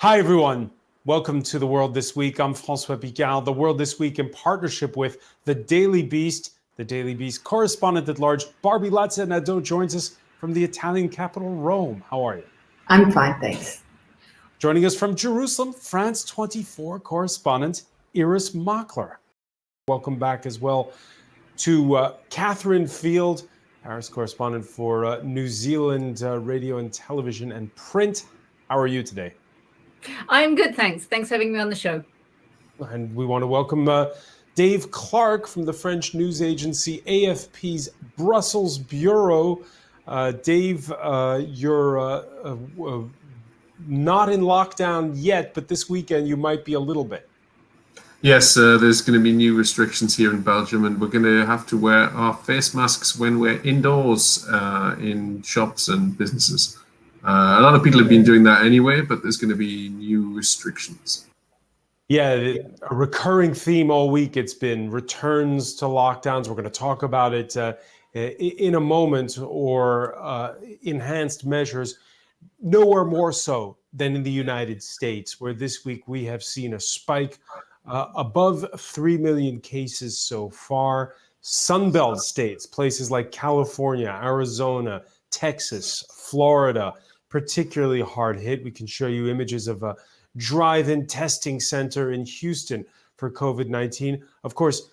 Hi, everyone. Welcome to The World This Week. I'm François Picard. The World This Week in partnership with The Daily Beast. The Daily Beast correspondent at large, Barbie Lazza-Nadeau, joins us from the Italian capital, Rome. How are you? I'm fine, thanks. Joining us from Jerusalem, France 24 correspondent, Iris Mockler. Welcome back as well to Catherine Field, Paris correspondent for New Zealand radio and television and print. How are you today? I'm good, thanks. Thanks for having me on the show. And we want to welcome Dave Clark from the French news agency AFP's Brussels bureau. Dave, you're not in lockdown yet, but this weekend you might be a little bit. Yes, there's going to be new restrictions here in Belgium, and we're going to have to wear our face masks when we're indoors in shops and businesses. A lot of people have been doing that anyway, but there's going to be new restrictions. Yeah, a recurring theme all week. It's been returns to lockdowns. We're going to talk about it in a moment, or enhanced measures. Nowhere more so than in the United States, where this week we have seen a spike above 3 million cases so far. Sunbelt states, places like California, Arizona, Texas, Florida, particularly hard hit. We can show you images of a drive-in testing center in Houston for COVID-19. Of course,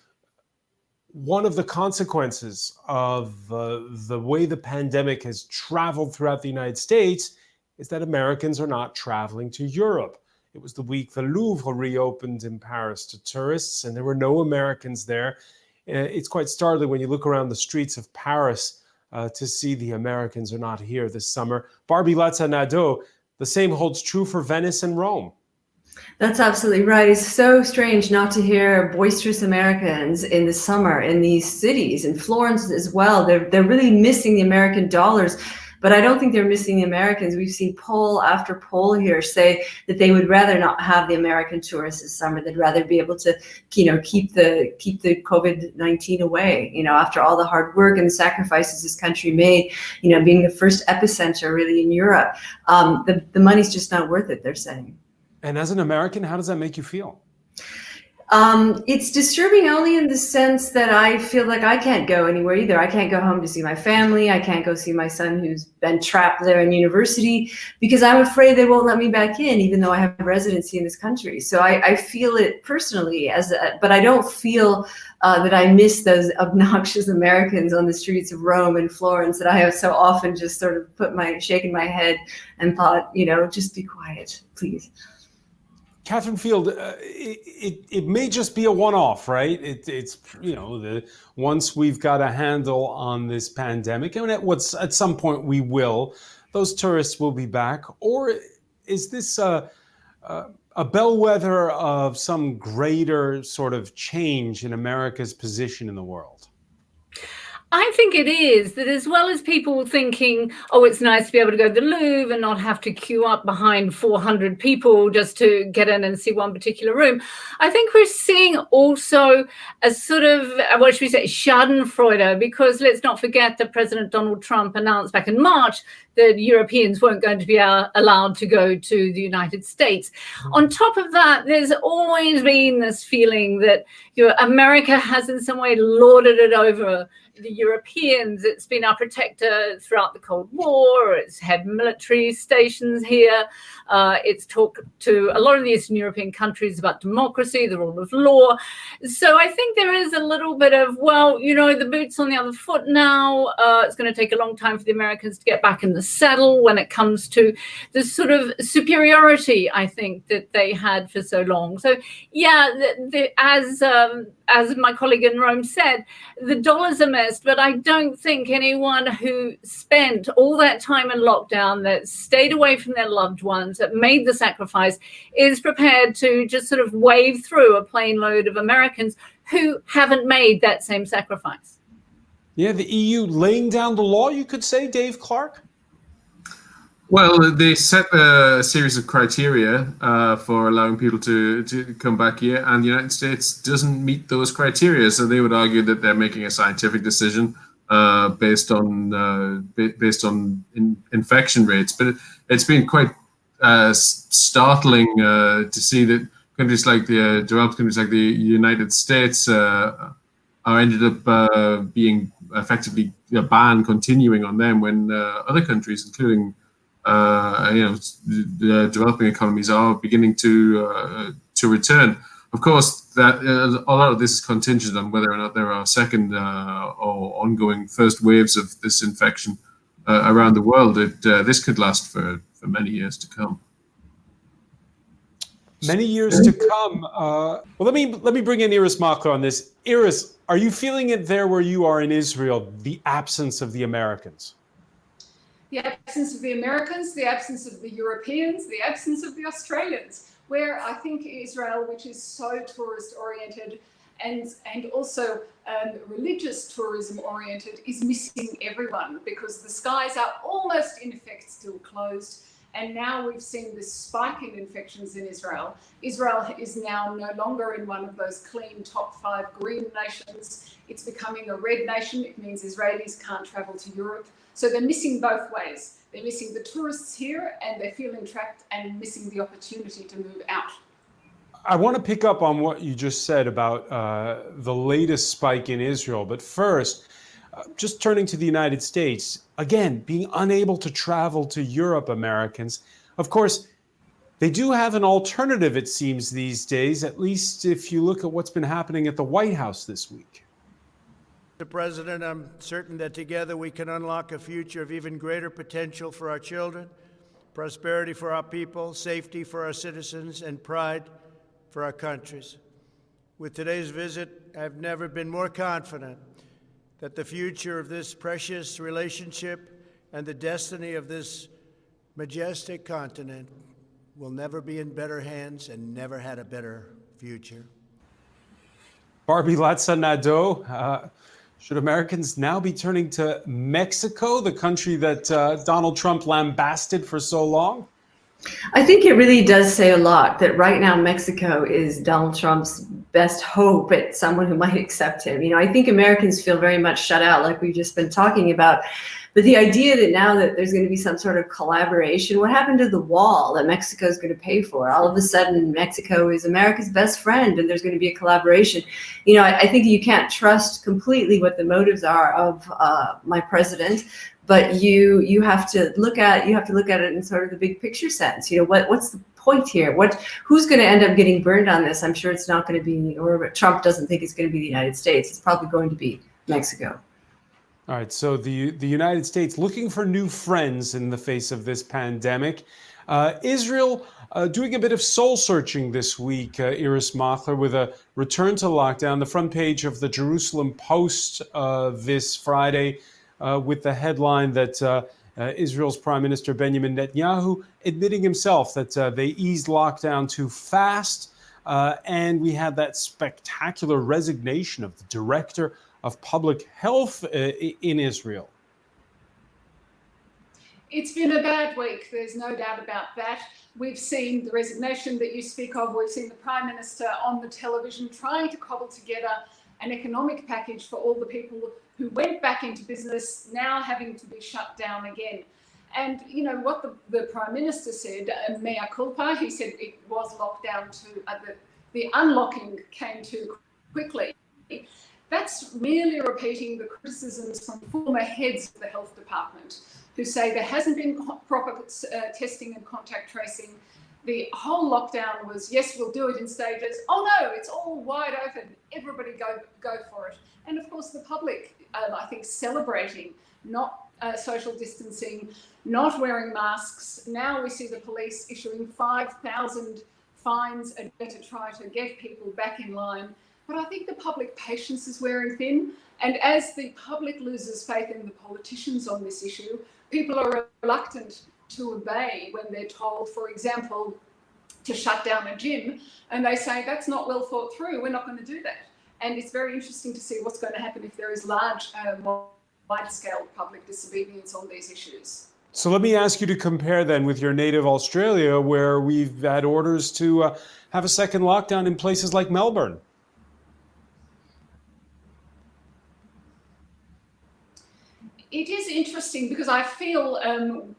one of the consequences of the way the pandemic has traveled throughout the United States is that Americans are not traveling to Europe. It was the week the Louvre reopened in Paris to tourists, and there were no Americans there. It's quite startling when you look around the streets of Paris to see the Americans are not here this summer. Barbie Lazza-Nadeau, the same holds true for Venice and Rome. That's absolutely right. It's so strange not to hear boisterous Americans in the summer in these cities, in Florence as well. They're really missing the American dollars, but I don't think they're missing the Americans. We've seen poll after poll here say that they would rather not have the American tourists this summer. They'd rather be able to, keep the COVID-19 away. After all the hard work and the sacrifices this country made, being the first epicenter really in Europe, the money's just not worth it, they're saying. And as an American, how does that make you feel? It's disturbing only in the sense that I feel like I can't go anywhere either. I can't go home to see my family. I can't go see my son who's been trapped there in university because I'm afraid they won't let me back in, even though I have residency in this country. So I feel it personally, but I don't feel that I miss those obnoxious Americans on the streets of Rome and Florence that I have so often just sort of shaken my head and thought, just be quiet, please. Catherine Field, it may just be a one-off, right? It's once we've got a handle on this pandemic, and at some point we will, those tourists will be back. Or is this a bellwether of some greater sort of change in America's position in the world? I think it is, that as well as people thinking, oh, it's nice to be able to go to the Louvre and not have to queue up behind 400 people just to get in and see one particular room. I think we're seeing also a sort of, what should we say, schadenfreude, because let's not forget that President Donald Trump announced back in March that Europeans weren't going to be allowed to go to the United States. On top of that, there's always been this feeling that America has in some way lorded it over the Europeans. It's been our protector throughout the Cold War. It's had military stations here. It's talked to a lot of the Eastern European countries about democracy, the rule of law. So I think there is a little bit of, the boot's on the other foot now. It's going to take a long time for the Americans to get back in the saddle when it comes to the sort of superiority, I think, that they had for so long. So, yeah, as my colleague in Rome said, the dollars are missed, but I don't think anyone who spent all that time in lockdown, that stayed away from their loved ones, that made the sacrifice, is prepared to just sort of wave through a plane load of Americans who haven't made that same sacrifice. Yeah, the EU laying down the law, you could say, Dave Clark? Well, they set a series of criteria for allowing people to come back here, and the United States doesn't meet those criteria. So they would argue that they're making a scientific decision based on infection rates. But it's been quite startling to see that countries like the developed countries like the United States are ended up being effectively a ban continuing on them when other countries, including the developing economies, are beginning to return. Of course, that a lot of this is contingent on whether or not there are second or ongoing first waves of this infection around the world. This could last for many years to come. Many years to come. Well, let me bring in Iris Makler on this. Iris, are you feeling it there where you are in Israel, the absence of the Americans? The absence of the Americans, the absence of the Europeans, the absence of the Australians, where I think Israel, which is so tourist oriented and also religious tourism oriented, is missing everyone because the skies are almost in effect still closed. And now we've seen this spike in infections in Israel. Israel is now no longer in one of those clean top 5 green nations. It's becoming a red nation. It means Israelis can't travel to Europe. So they're missing both ways. They're missing the tourists here and they're feeling trapped and missing the opportunity to move out. I want to pick up on what you just said about the latest spike in Israel. But first, just turning to the United States, again, being unable to travel to Europe, Americans, of course, they do have an alternative, it seems, these days, at least if you look at what's been happening at the White House this week. Mr. President, I'm certain that together we can unlock a future of even greater potential for our children, prosperity for our people, safety for our citizens, and pride for our countries. With today's visit, I've never been more confident that the future of this precious relationship and the destiny of this majestic continent will never be in better hands and never had a better future. Barbie Latza-Nadeau, should Americans now be turning to Mexico, the country that Donald Trump lambasted for so long? I think it really does say a lot that right now Mexico is Donald Trump's best hope at someone who might accept him. You know, I think Americans feel very much shut out, like we've just been talking about. But the idea that now that there's going to be some sort of collaboration, what happened to the wall that Mexico is going to pay for? All of a sudden, Mexico is America's best friend, and there's going to be a collaboration. You know, I think you can't trust completely what the motives are of my president, but you have to look at it in sort of the big picture sense. You know, what's the point here? Who's going to end up getting burned on this? I'm sure it's not going to be, or Trump doesn't think it's going to be the United States. It's probably going to be Mexico. All right, so the United States looking for new friends in the face of this pandemic. Israel doing a bit of soul searching this week, Iris Makler, with a return to lockdown. The front page of the Jerusalem Post this Friday with the headline that Israel's Prime Minister Benjamin Netanyahu admitting himself that they eased lockdown too fast. And we had that spectacular resignation of the director of public health in Israel. It's been a bad week, there's no doubt about that. We've seen the resignation that you speak of. We've seen the Prime Minister on the television trying to cobble together an economic package for all the people who went back into business, now having to be shut down again. And you know what the Prime Minister said, mea culpa, he said it was locked down the unlocking came too quickly. That's merely repeating the criticisms from former heads of the health department who say there hasn't been proper testing and contact tracing. The whole lockdown was, yes, we'll do it in stages. Oh no, it's all wide open. Everybody go for it. And of course the public, I think, celebrating not social distancing, not wearing masks. Now we see the police issuing 5,000 fines a day to try to get people back in line. But I think the public patience is wearing thin. And as the public loses faith in the politicians on this issue, people are reluctant to obey when they're told, for example, to shut down a gym. And they say, that's not well thought through. We're not going to do that. And it's very interesting to see what's going to happen if there is large, wide-scale public disobedience on these issues. So let me ask you to compare then with your native Australia, where we've had orders to have a second lockdown in places like Melbourne. It is interesting because I feel,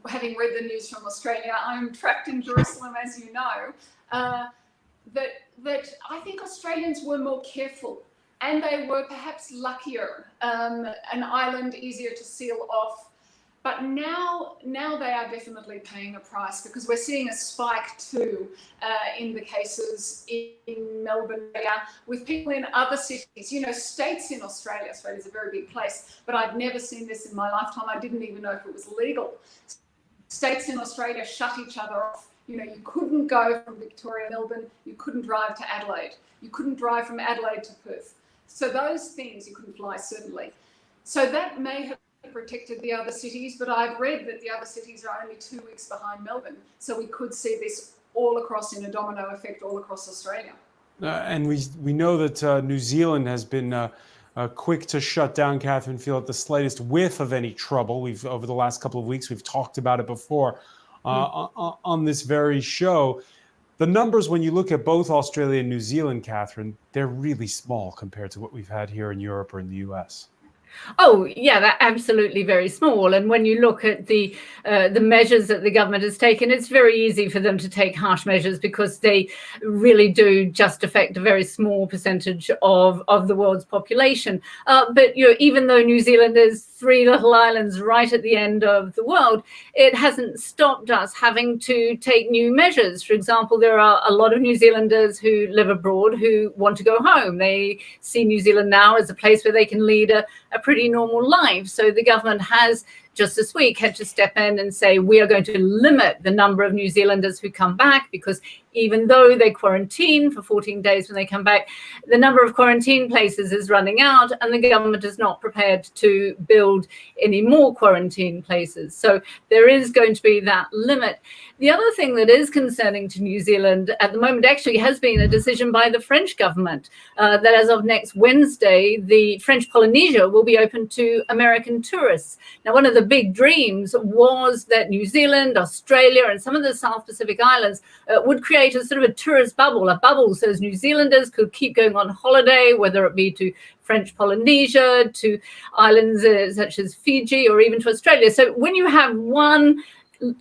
having read the news from Australia, I'm trapped in Jerusalem, as you know, that I think Australians were more careful and they were perhaps luckier, an island easier to seal off. But now they are definitely paying a price because we're seeing a spike too in the cases in Melbourne area with people in other cities. You know, states in Australia. Australia's a very big place, but I've never seen this in my lifetime. I didn't even know if it was legal. States in Australia shut each other off. You know, you couldn't go from Victoria, Melbourne. You couldn't drive to Adelaide. You couldn't drive from Adelaide to Perth. So those things you couldn't fly, certainly. So that may have protected the other cities, but I've read that the other cities are only 2 weeks behind Melbourne. So we could see this all across in a domino effect all across Australia. And we know that New Zealand has been quick to shut down, Catherine Field, at the slightest whiff of any trouble. We've over the last couple of weeks, we've talked about it before on this very show. The numbers, when you look at both Australia and New Zealand, Catherine, they're really small compared to what we've had here in Europe or in the US. Oh, yeah, they're absolutely very small. And when you look at the measures that the government has taken, it's very easy for them to take harsh measures because they really do just affect a very small percentage of the world's population. But you know, even though New Zealand is 3 little islands right at the end of the world, it hasn't stopped us having to take new measures. For example, there are a lot of New Zealanders who live abroad who want to go home. They see New Zealand now as a place where they can lead a pretty normal life. So the government has just this week had to step in and say, we are going to limit the number of New Zealanders who come back, because even though they quarantine for 14 days when they come back, the number of quarantine places is running out and the government is not prepared to build any more quarantine places. So there is going to be that limit. The other thing that is concerning to New Zealand at the moment actually has been a decision by the French government that as of next Wednesday, the French Polynesia will be open to American tourists. Now, one of the big dreams was that New Zealand, Australia, and some of the South Pacific islands would create a sort of a tourist bubble, so as New Zealanders could keep going on holiday, whether it be to French Polynesia, to islands such as Fiji, or even to Australia. So when you have one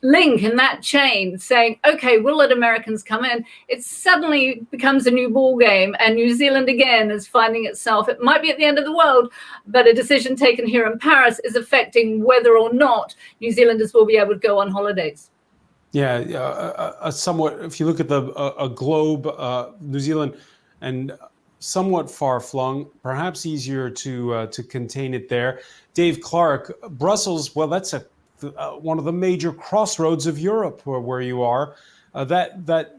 link in that chain saying, okay, we'll let Americans come in, it suddenly becomes a new ball game, and New Zealand again is finding itself, it might be at the end of the world, but a decision taken here in Paris is affecting whether or not New Zealanders will be able to go on holidays. Yeah, somewhat, if you look at a globe, New Zealand, and somewhat far-flung, perhaps easier to contain it there. Dave Clark, Brussels, well, that's one of the major crossroads of Europe where you are. That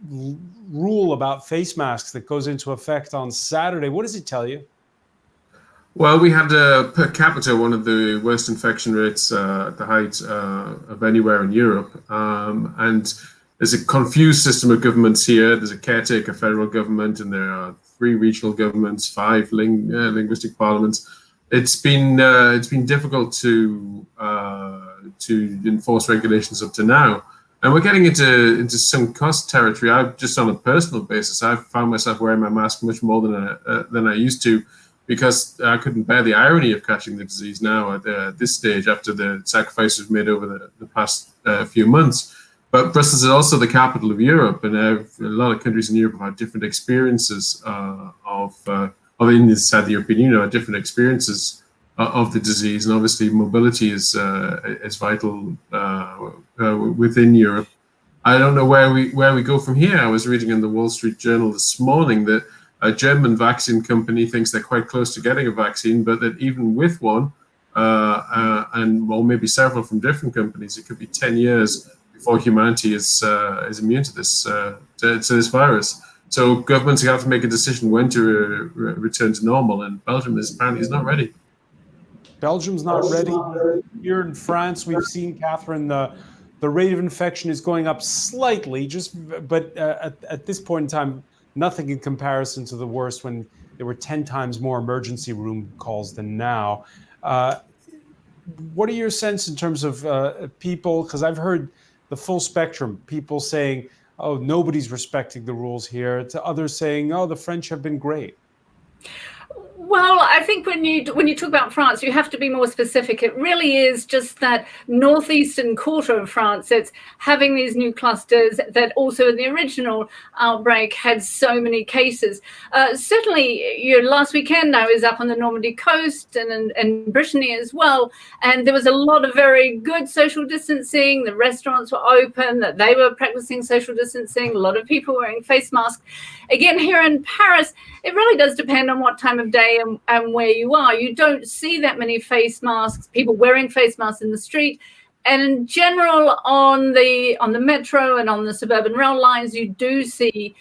rule about face masks that goes into effect on Saturday, what does it tell you? Well, we had per capita one of the worst infection rates at the height of anywhere in Europe. And there's a confused system of governments here. There's a caretaker federal government, and there are 3 regional governments, 5 linguistic parliaments. It's been difficult to enforce regulations up to now. And we're getting into some cost territory. I've just on a personal basis, I've found myself wearing my mask much more than I used to, because I couldn't bear the irony of catching the disease now at this stage after the sacrifices made over the past few months. But Brussels is also the capital of Europe, and a lot of countries in Europe have had different experiences in inside the European Union, have different experiences of the disease, and obviously mobility is vital within Europe. I don't know where we go from here. I was reading in the Wall Street Journal this morning that a German vaccine company thinks they're quite close to getting a vaccine, but that even with one, maybe several from different companies, it could be 10 years before humanity is immune to this virus. So governments have to make a decision when to return to normal, and Belgium apparently is not ready. Belgium's not ready. Here in France, we've seen, Catherine, the rate of infection is going up slightly, but at this point in time, nothing in comparison to the worst when there were 10 times more emergency room calls than now. What are your sense in terms of people? Because I've heard the full spectrum, people saying, oh, nobody's respecting the rules here, to others saying, oh, the French have been great. Well, I think when you talk about France, you have to be more specific. It really is just that northeastern quarter of France that's having these new clusters that also in the original outbreak had so many cases. Certainly, last weekend I was up on the Normandy coast and Brittany as well, and there was a lot of very good social distancing. The restaurants were open, that they were practicing social distancing. A lot of people wearing face masks. Again, here in Paris, it really does depend on what time of day and where you are. You don't see that many face masks, people wearing face masks in the street. And in general, on the metro and on the suburban rail lines, you do see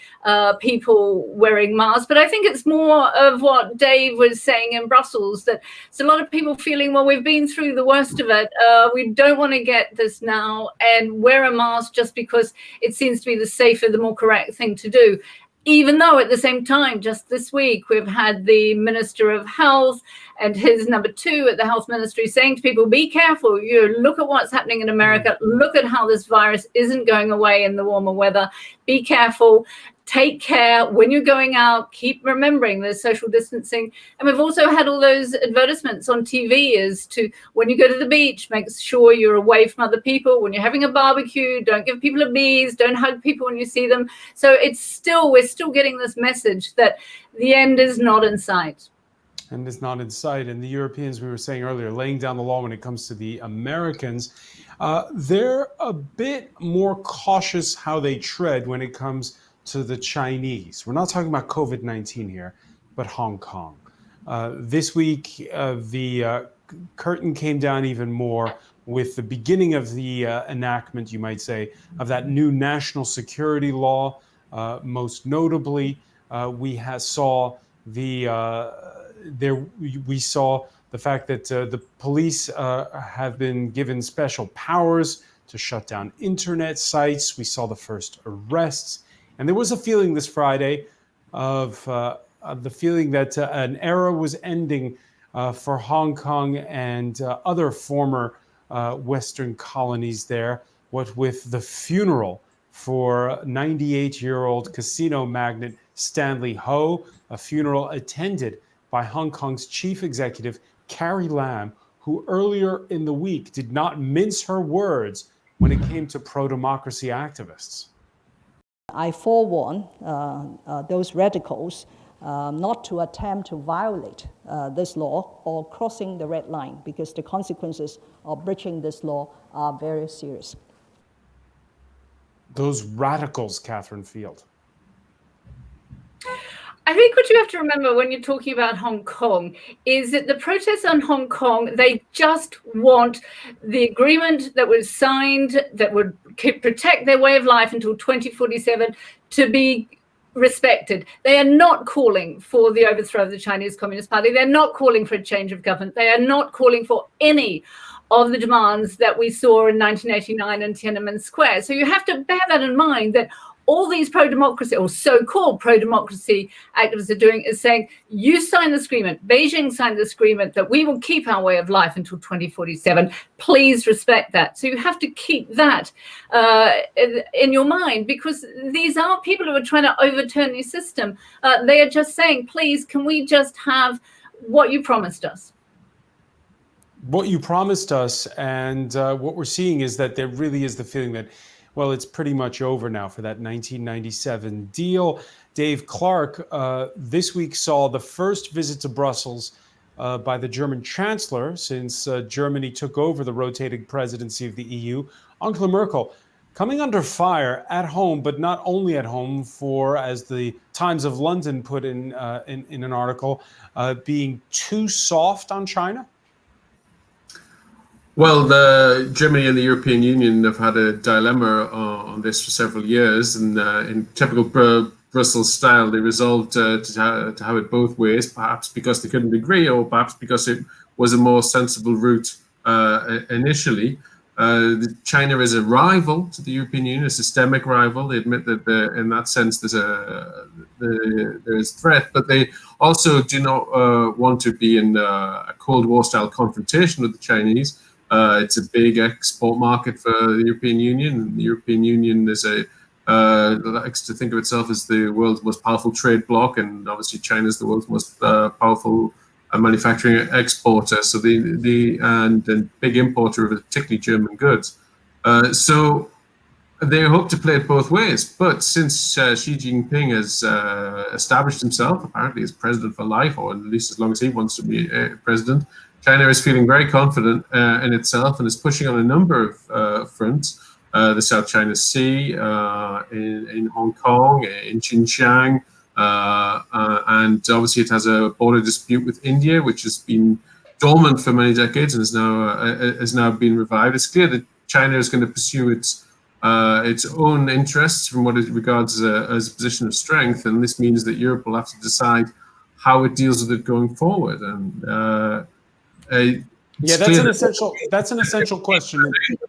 people wearing masks. But I think it's more of what Dave was saying in Brussels, that it's a lot of people feeling, well, we've been through the worst of it. We don't want to get this now and wear a mask just because it seems to be the safer, the more correct thing to do. Even though at the same time, just this week, we've had the Minister of Health and his number 2 at the Health Ministry saying to people, be careful, look at what's happening in America, look at how this virus isn't going away in the warmer weather, be careful, take care when you're going out, keep remembering there's social distancing. And we've also had all those advertisements on TV as to when you go to the beach, make sure you're away from other people. When you're having a barbecue, don't give people a bees, don't hug people when you see them. So we're still getting this message that the end is not in sight. And it's not in sight. And the Europeans, we were saying earlier, laying down the law when it comes to the Americans, they're a bit more cautious how they tread when it comes to the Chinese. We're not talking about COVID-19 here, but Hong Kong. This week, the curtain came down even more with the beginning of the enactment, you might say, of that new national security law. Most notably, we saw the fact that the police have been given special powers to shut down internet sites. We saw the first arrests. And there was a feeling this Friday of the feeling that an era was ending for Hong Kong and other former Western colonies there, what with the funeral for 98-year-old casino magnate Stanley Ho, a funeral attended by Hong Kong's chief executive, Carrie Lam, who earlier in the week did not mince her words when it came to pro-democracy activists. I forewarn those radicals not to attempt to violate this law or crossing the red line, because the consequences of breaching this law are very serious. Those radicals, Catherine Field. I think what you have to remember when you're talking about Hong Kong is that the protests on Hong Kong, they just want the agreement that was signed that would protect their way of life until 2047 to be respected. They are not calling for the overthrow of the Chinese Communist Party. They're not calling for a change of government. They are not calling for any of the demands that we saw in 1989 in Tiananmen Square. So you have to bear that in mind, that all these pro-democracy or so-called pro-democracy activists are doing is saying, you signed this agreement, Beijing signed this agreement that we will keep our way of life until 2047. Please respect that. So you have to keep that in your mind, because these are people who are trying to overturn the system. They are just saying, please, can we just have what you promised us? What you promised us, and what we're seeing is that there really is the feeling that, well, it's pretty much over now for that 1997 deal. Dave Clark this week saw the first visit to Brussels by the German Chancellor since Germany took over the rotating presidency of the EU. Angela Merkel coming under fire at home, but not only at home, for, as the Times of London put in an article, being too soft on China. Well, Germany and the European Union have had a dilemma on this for several years, and in typical Brussels style, they resolved to have it both ways, perhaps because they couldn't agree, or perhaps because it was a more sensible route initially. China is a rival to the European Union, a systemic rival. They admit that in that sense there is threat, but they also do not want to be in a Cold War style confrontation with the Chinese. It's a big export market for the European Union, and the European Union is likes to think of itself as the world's most powerful trade bloc, and obviously China is the world's most powerful a manufacturing exporter, so and big importer of particularly German goods. So they hope to play it both ways. But since Xi Jinping has established himself apparently as president for life, or at least as long as he wants to be president, China is feeling very confident in itself and is pushing on a number of fronts. The South China Sea, in Hong Kong, in Xinjiang, and obviously it has a border dispute with India, which has been dormant for many decades and has now been revived. It's clear that China is going to pursue its own interests from what it regards as a position of strength, and this means that Europe will have to decide how it deals with it going forward. And yeah, that's an essential question.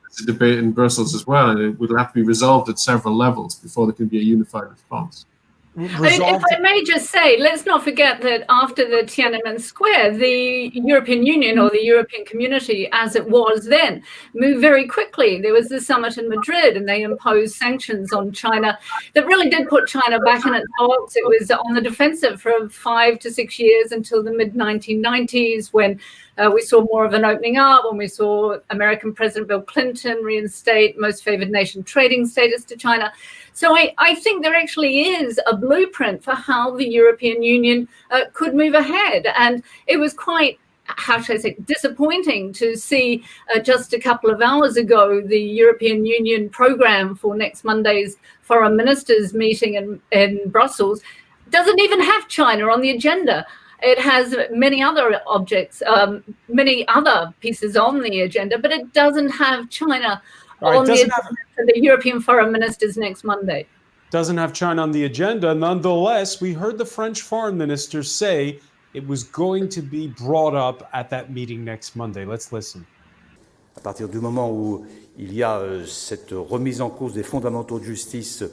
It's a debate in Brussels as well, and it will have to be resolved at several levels before there can be a unified response. If I may just say, let's not forget that after the Tiananmen Square, the European Union, or the European community as it was then, moved very quickly. There was the summit in Madrid and they imposed sanctions on China that really did put China back in its box. It was on the defensive for 5 to 6 years until the mid-1990s, when we saw more of an opening up, when we saw American President Bill Clinton reinstate most favored nation trading status to China. So I think there actually is a blueprint for how the European Union could move ahead. And it was quite, how should I say, disappointing to see just a couple of hours ago the European Union program for next Monday's foreign ministers meeting in Brussels doesn't even have China on the agenda. It has many other objects, many other pieces on the agenda, but it doesn't have China on the agenda for the European foreign ministers next Monday. Doesn't have China on the agenda. Nonetheless, we heard the French foreign minister say it was going to be brought up at that meeting next Monday. Let's listen. À partir du moment où il y a cette remise en cause des fondamentaux de justice,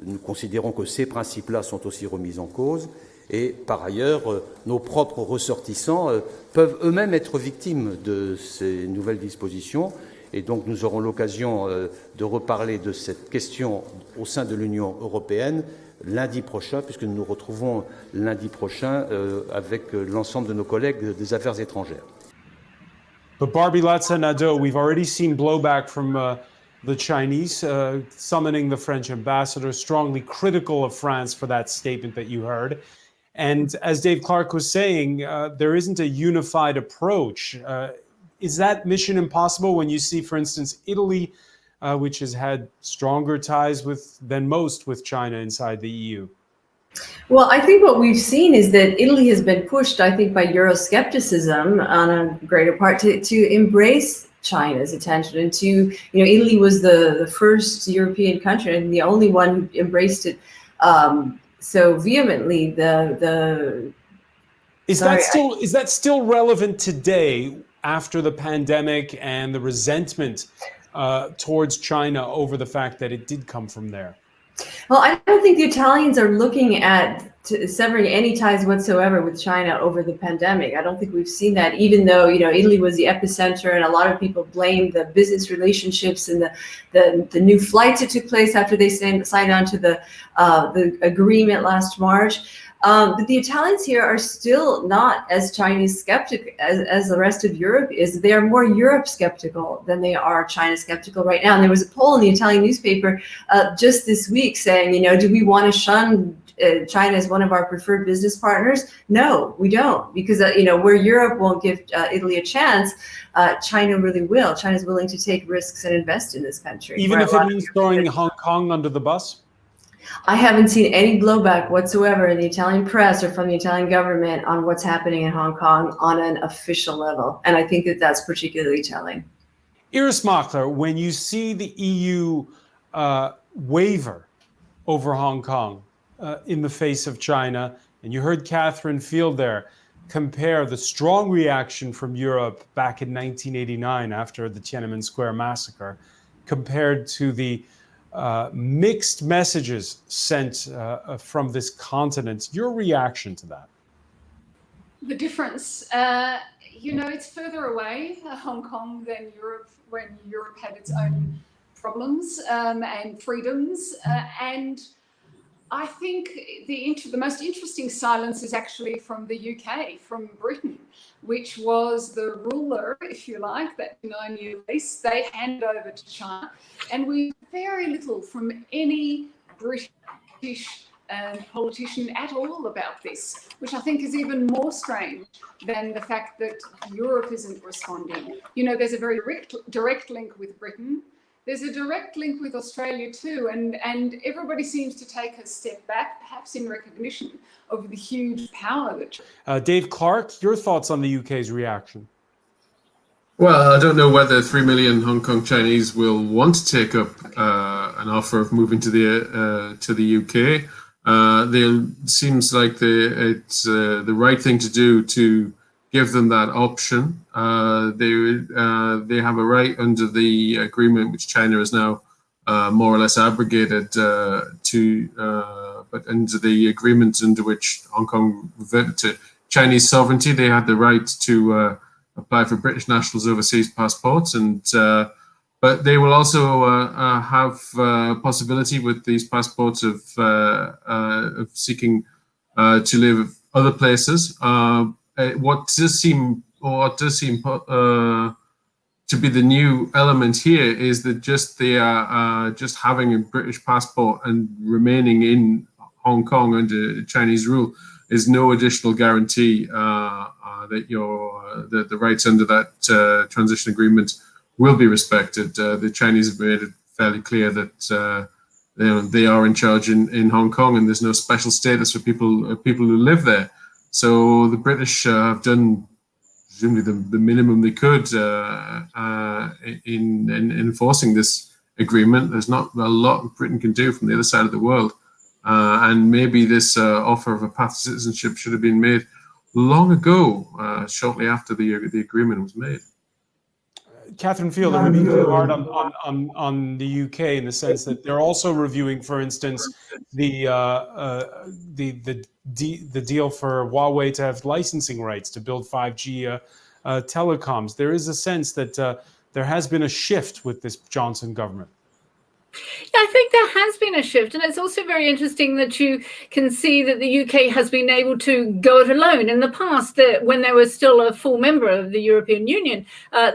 nous considérons que ces principes-là sont aussi remis en cause. Et par ailleurs, nos propres ressortissants peuvent eux-mêmes être victimes de ces nouvelles dispositions. Et donc nous aurons l'occasion de reparler de cette question au sein de l'Union européenne lundi prochain, puisque nous nous retrouvons lundi prochain avec l'ensemble de nos collègues des affaires étrangères. But Barbie Latza-Nadeau, we've already seen blowback from the Chinese, summoning the French ambassador, strongly critical of France for that statement that you heard. And as Dave Clark was saying, there isn't a unified approach. Is that mission impossible when you see, for instance, Italy, which has had stronger ties than most with China inside the EU? Well, I think what we've seen is that Italy has been pushed, I think, by Euroscepticism on a greater part to embrace China's attention, and Italy was the first European country and the only one who embraced it so vehemently. Is that still relevant today after the pandemic and the resentment towards China over the fact that it did come from there? Well, I don't think the Italians are looking at severing any ties whatsoever with China over the pandemic. I don't think we've seen that, even though, Italy was the epicenter and a lot of people blame the business relationships and the new flights that took place after they signed on to the agreement last March. But the Italians here are still not as Chinese skeptic as the rest of Europe is. They are more Europe skeptical than they are China skeptical right now. And there was a poll in the Italian newspaper just this week saying, do we want to shun China as one of our preferred business partners? No, we don't, because where Europe won't give Italy a chance, China really will. China's willing to take risks and invest in this country. Even if it means throwing Hong Kong under the bus? I haven't seen any blowback whatsoever in the Italian press or from the Italian government on what's happening in Hong Kong on an official level. And I think that that's particularly telling. Iris Machler, when you see the EU waver over Hong Kong in the face of China, and you heard Catherine Field there compare the strong reaction from Europe back in 1989 after the Tiananmen Square massacre, compared to the mixed messages sent from this continent. Your reaction to that? The difference, it's further away, Hong Kong, than Europe, when Europe had its own problems and freedoms. And I think the most interesting silence is actually from the UK, from Britain, which was the ruler, if you like, that 9-year lease. They handed over to China, and we very little from any British politician at all about this, which I think is even more strange than the fact that Europe isn't responding. You know, there's a very direct link with Britain. There's a direct link with Australia too, and everybody seems to take a step back, perhaps in recognition of the huge power that... Dave Clark, your thoughts on the UK's reaction? Well, I don't know whether 3 million Hong Kong Chinese will want to take up an offer of moving to the UK. Seems like it's the right thing to do to give them that option. They have a right under the agreement, which China has now more or less abrogated, but under the agreement under which Hong Kong reverted to Chinese sovereignty, they had the right to apply for British nationals' overseas passports, but they will also have possibility with these passports of seeking to live other places. What does seem to be the new element here is that they are just having a British passport and remaining in Hong Kong under Chinese rule is no additional guarantee that the rights under that transition agreement will be respected. The Chinese have made it fairly clear that they are in charge in Hong Kong, and there's no special status for people who live there. So the British have done presumably the minimum they could in enforcing this agreement. There's not a lot Britain can do from the other side of the world, and maybe this offer of a path to citizenship should have been made long ago, shortly after the agreement was made. Catherine Field, it would be too hard on the UK in the sense that they're also reviewing, for instance, the deal for Huawei to have licensing rights to build 5G telecoms. There is a sense that there has been a shift with this Johnson government. Yeah, I think there has been a shift, and it's also very interesting that you can see that the UK has been able to go it alone. In the past, when they were still a full member of the European Union,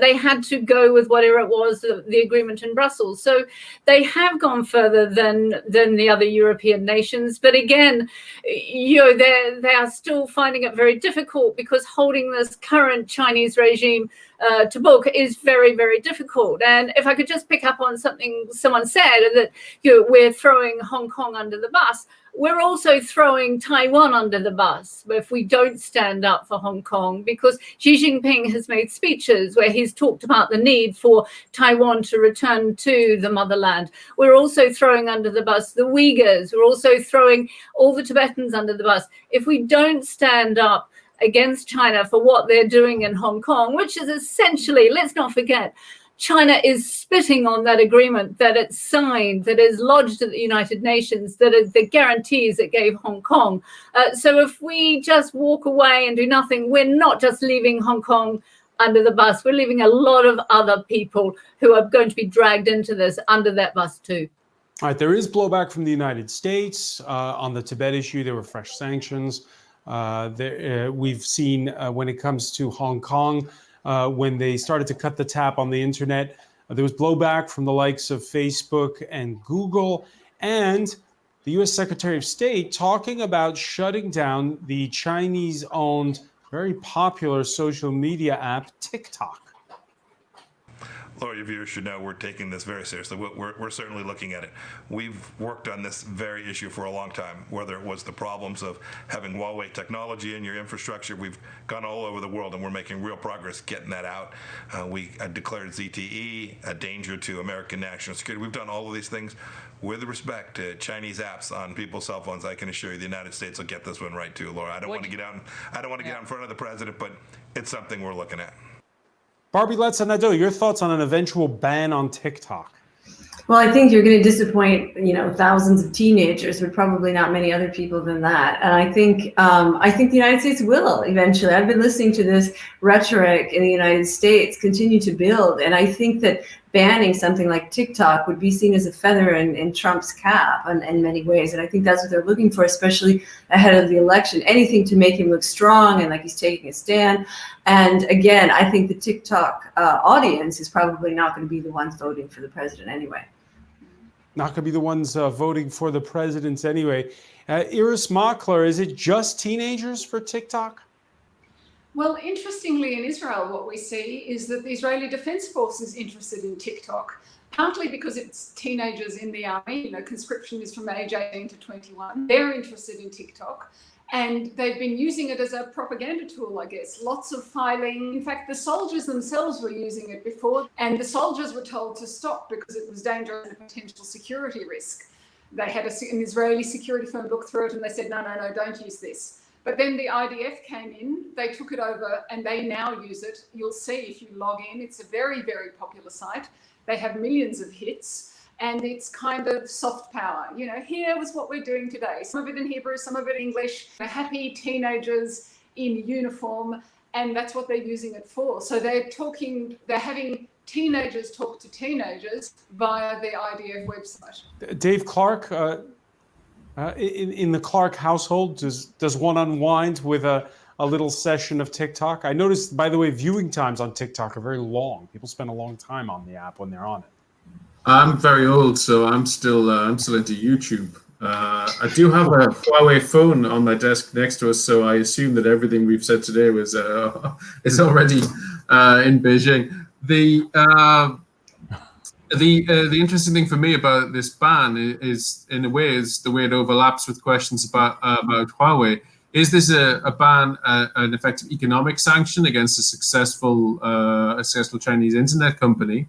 they had to go with whatever it was, the agreement in Brussels. So they have gone further than the other European nations. But again, you know, they are still finding it very difficult because holding this current Chinese regime to book is very, very difficult. And if I could just pick up on something someone said, that we're throwing Hong Kong under the bus, we're also throwing Taiwan under the bus if we don't stand up for Hong Kong, because Xi Jinping has made speeches where he's talked about the need for Taiwan to return to the motherland. We're also throwing under the bus the Uyghurs. We're also throwing all the Tibetans under the bus. If we don't stand up against China for what they're doing in Hong Kong, which is essentially, let's not forget, China is spitting on that agreement that it signed, that is lodged at the United Nations, that is the guarantees it gave Hong Kong. So if we just walk away and do nothing, we're not just leaving Hong Kong under the bus, we're leaving a lot of other people who are going to be dragged into this under that bus too. All right, there is blowback from the United States on the Tibet issue. There were fresh sanctions. We've seen when it comes to Hong Kong, when they started to cut the tap on the internet, there was blowback from the likes of Facebook and Google, and the US Secretary of State talking about shutting down the Chinese-owned, very popular social media app, TikTok. Laura, your viewers should know we're taking this very seriously. We're certainly looking at it. We've worked on this very issue for a long time, whether it was the problems of having Huawei technology in your infrastructure. We've gone all over the world, and we're making real progress getting that out. We declared ZTE a danger to American national security. We've done all of these things with respect to Chinese apps on people's cell phones. I can assure you the United States will get this one right too, Laura. I don't want to get out in front of the president, but it's something we're looking at. Barbie Letsa-Nadeau, your thoughts on an eventual ban on TikTok? Well, I think you're going to disappoint, thousands of teenagers, but probably not many other people than that. And I think the United States will eventually. I've been listening to this rhetoric in the United States continue to build, and I think that banning something like TikTok would be seen as a feather in Trump's cap in many ways. And I think that's what they're looking for, especially ahead of the election. Anything to make him look strong and like he's taking a stand. And again, I think the TikTok audience is probably not going to be the ones voting for the president anyway. Not going to be the ones voting for the president anyway. Iris Makler, is it just teenagers for TikTok? Well, interestingly, in Israel, what we see is that the Israeli Defense Force is interested in TikTok, partly because it's teenagers in the army. You know, conscription is from age 18 to 21. They're interested in TikTok, and they've been using it as a propaganda tool, I guess. Lots of filing. In fact, the soldiers themselves were using it before, and the soldiers were told to stop because it was dangerous and a potential security risk. They had an Israeli security firm look through it, and they said, no, don't use this. But then the IDF came in, they took it over, and they now use it. You'll see if you log in, it's a very, very popular site. They have millions of hits, and it's kind of soft power. You know, here was what we're doing today. Some of it in Hebrew, some of it English. They're happy teenagers in uniform, and that's what they're using it for. So they're having teenagers talk to teenagers via the IDF website. Dave Clark, in the Clark household, does one unwind with a little session of TikTok? I noticed, by the way, viewing times on TikTok are very long. People spend a long time on the app when they're on it. I'm very old, so I'm still into YouTube. I do have a Huawei phone on my desk next to us, so I assume that everything we've said today is already in Beijing. The interesting thing for me about this ban is, in a way, is the way it overlaps with questions about Huawei. Is this a ban, an effective economic sanction against a successful Chinese internet company,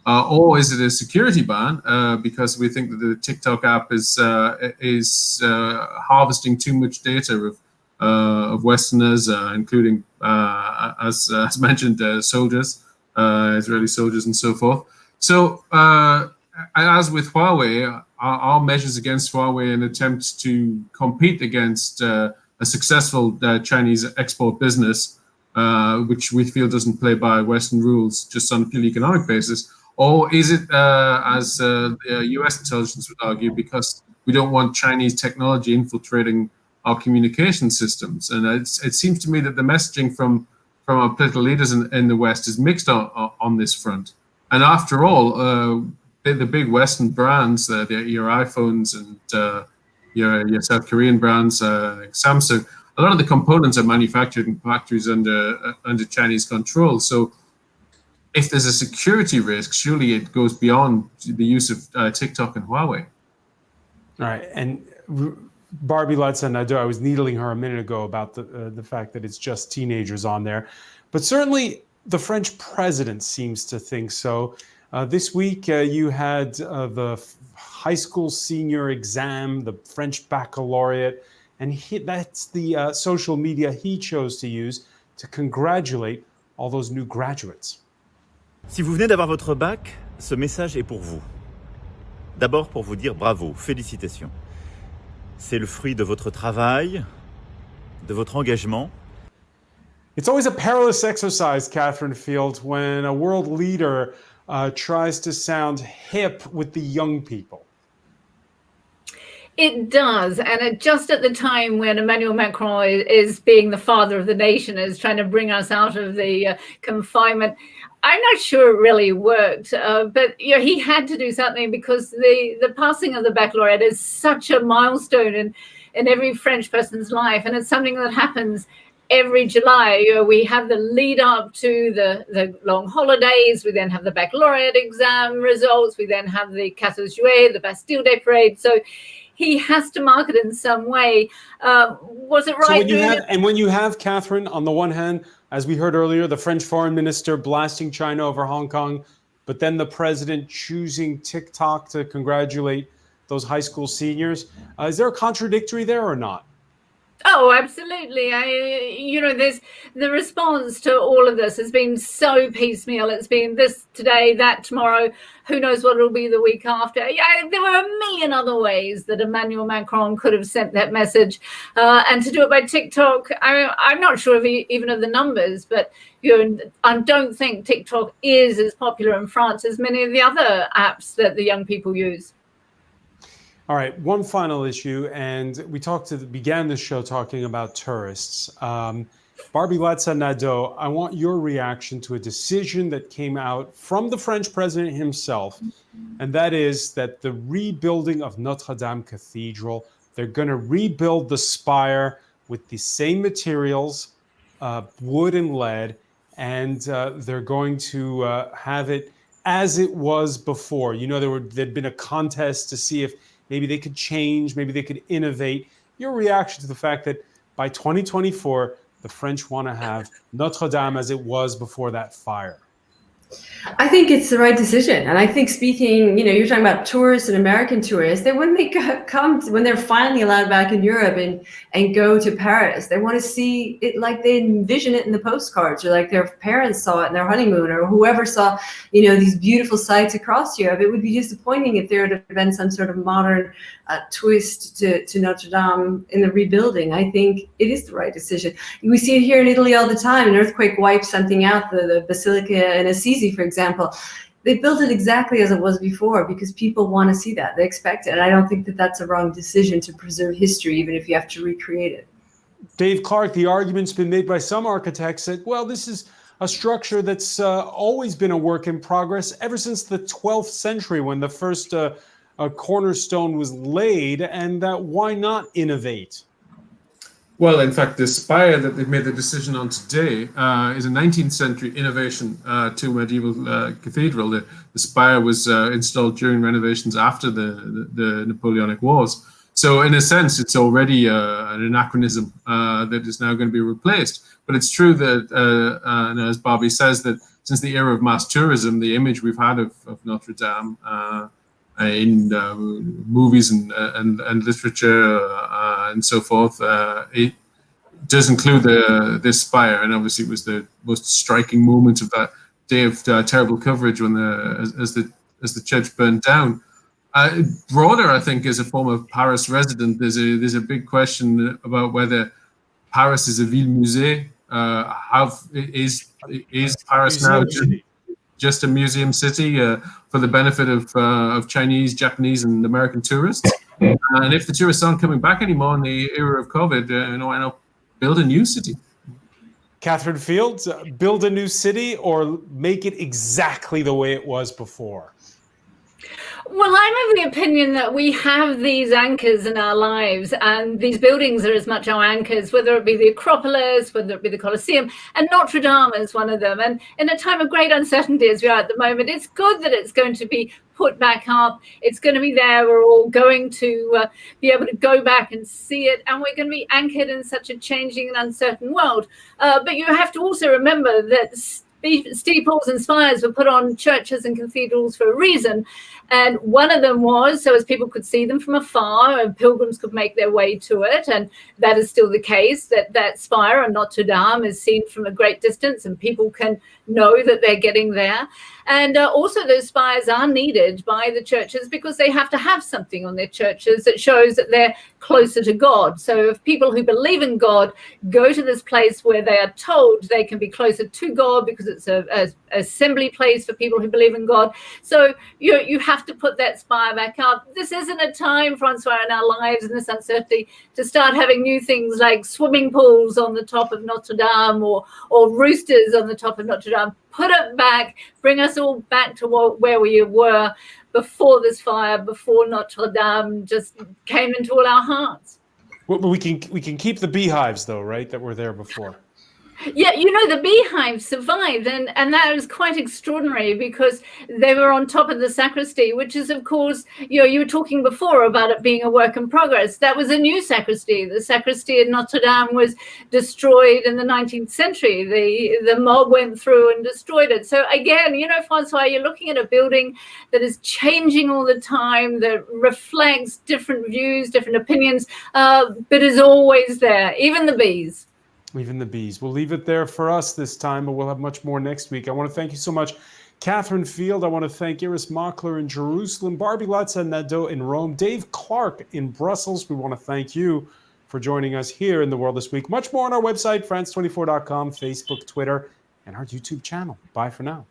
or is it a security ban because we think that the TikTok app is harvesting too much data of Westerners, including, as mentioned, soldiers, Israeli soldiers, and so forth. So, as with Huawei, our measures against Huawei in an attempt to compete against a successful Chinese export business, which we feel doesn't play by Western rules, just on a purely economic basis, or is it, as the US intelligence would argue, because we don't want Chinese technology infiltrating our communication systems? And it seems to me that the messaging from our political leaders in the West is mixed on this front. And after all, the big Western brands, your iPhones and your South Korean brands, like Samsung, a lot of the components are manufactured in factories under Chinese control. So if there's a security risk, surely it goes beyond the use of TikTok and Huawei. All right. And Barbie Latson, I was needling her a minute ago about the fact that it's just teenagers on there. But certainly the French president seems to think so. This week, you had the high school senior exam, the French baccalaureate, and that's the social media he chose to use to congratulate all those new graduates. Si vous venez d'avoir votre bac, ce message est pour vous. D'abord pour vous dire bravo, félicitations. C'est le fruit de votre travail, de votre engagement. It's always a perilous exercise, Catherine Field, when a world leader tries to sound hip with the young people. It does, and just at the time when Emmanuel Macron is being the father of the nation, is trying to bring us out of the confinement, I'm not sure it really worked, but he had to do something because the passing of the baccalaureate is such a milestone in every French person's life, and it's something that happens every July. We have the lead up to the long holidays. We then have the baccalaureate exam results. We then have the 14 Juillet, the Bastille Day parade. So he has to market in some way. Was it right? So when you have Catherine, on the one hand, as we heard earlier, the French foreign minister blasting China over Hong Kong, but then the president choosing TikTok to congratulate those high school seniors. Is there a contradictory there or not? Oh, absolutely. There's the response to all of this has been so piecemeal. It's been this today, that tomorrow. Who knows what it'll be the week after? Yeah, there were a million other ways that Emmanuel Macron could have sent that message, and to do it by TikTok, I'm not sure even of the numbers, but I don't think TikTok is as popular in France as many of the other apps that the young people use. All right, one final issue, and we began the show talking about tourists. Barbie Latza-Nadeau, I want your reaction to a decision that came out from the French president himself, and that is that the rebuilding of Notre-Dame Cathedral, they're going to rebuild the spire with the same materials, wood and lead, and they're going to have it as it was before. There'd been a contest to see if maybe they could change, maybe they could innovate. Your reaction to the fact that by 2024, the French want to have Notre-Dame as it was before that fire? I think it's the right decision. And I think you're talking about tourists and American tourists, when they're finally allowed back in Europe and go to Paris, they want to see it like they envision it in the postcards, or like their parents saw it in their honeymoon, or whoever saw, these beautiful sights across Europe. It would be disappointing if there had been some sort of modern twist to Notre Dame in the rebuilding. I think it is the right decision. We see it here in Italy all the time. An earthquake wipes something out, the Basilica in Assisi, for example. They built it exactly as it was before because people want to see that. They expect it. And I don't think that that's a wrong decision to preserve history, even if you have to recreate it. Dave Clark, the argument's been made by some architects that, well, this is a structure that's always been a work in progress ever since the 12th century when the first cornerstone was laid, and why not innovate? Well, in fact, the spire that they've made the decision on today is a 19th century innovation to medieval cathedral. The spire was installed during renovations after the Napoleonic Wars. So in a sense, it's already an anachronism that is now going to be replaced. But it's true that, and as Barbie says, that since the era of mass tourism, the image we've had of Notre Dame in movies and literature and so forth, it does include this spire, and obviously it was the most striking moment of that day of terrible coverage when as the church burned down. Broader, I think, as a former Paris resident, there's a big question about whether Paris is a ville musée. Is Paris now just a museum city for the benefit of Chinese, Japanese, and American tourists? And if the tourists aren't coming back anymore in the era of COVID, why not build a new city? Catherine Fields, build a new city or make it exactly the way it was before? Well, I'm of the opinion that we have these anchors in our lives, and these buildings are as much our anchors, whether it be the Acropolis, whether it be the Colosseum, and Notre Dame is one of them. And in a time of great uncertainty as we are at the moment, it's good that it's going to be put back up. It's going to be there. We're all going to be able to go back and see it, and we're going to be anchored in such a changing and uncertain world. But you have to also remember that steeples and spires were put on churches and cathedrals for a reason. And one of them was so as people could see them from afar and pilgrims could make their way to it. And that is still the case, that spire on Notre Dame is seen from a great distance and people can know that they're getting there. And also those spires are needed by the churches because they have to have something on their churches that shows that they're closer to God. So if people who believe in God go to this place where they are told they can be closer to God because it's a assembly place for people who believe in God. So you have to put that spire back up. This isn't a time, Francois, in our lives in this uncertainty to start having new things like swimming pools on the top of Notre Dame or roosters on the top of Notre Dame. Put it back, bring us all back to where we were before this fire, before Notre Dame just came into all our hearts. Well, we can keep the beehives though, right? That were there before. Yeah, you know, the beehive survived, and that was quite extraordinary because they were on top of the sacristy, which is, of course, you know, you were talking before about it being a work in progress. That was a new sacristy. The sacristy at Notre-Dame was destroyed in the 19th century. The mob went through and destroyed it. So again, you know, Francois, you're looking at a building that is changing all the time, that reflects different views, different opinions, but is always there, even the bees. Even the bees. We'll leave it there for us this time, but we'll have much more next week. I want to thank you so much, Catherine Field. I want to thank Iris Mockler in Jerusalem, Barbie Latza-Nadeau in Rome, Dave Clark in Brussels. We want to thank you for joining us here in The World This Week. Much more on our website, France24.com, Facebook, Twitter, and our YouTube channel. Bye for now.